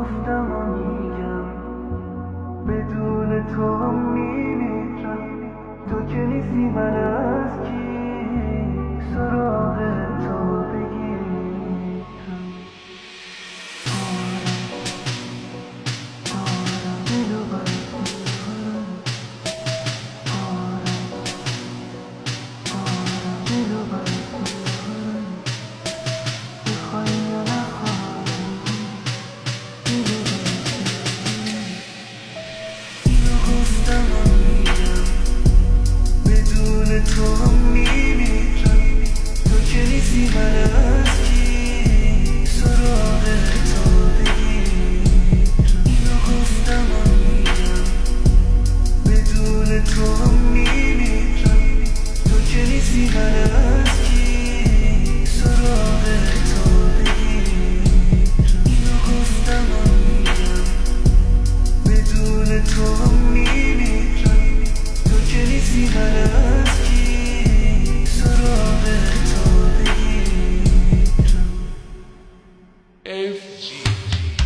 گفتم و میگم بدون تو میمیرم. تو که نیستی من از کی سراغ تو بگیرم. دارم دلو بر دلو بر بخوای یا نخوای دلو اینو گفتم و میگم بدون تو میمیرم. تو که نیستی من از کی سراغ تو بگیرم. اینو گفتم و میگم بدون تو میمیرم. تو که نیستی من از کی سراغ تو بگیرم. اینو گفتم و میگم بدون تو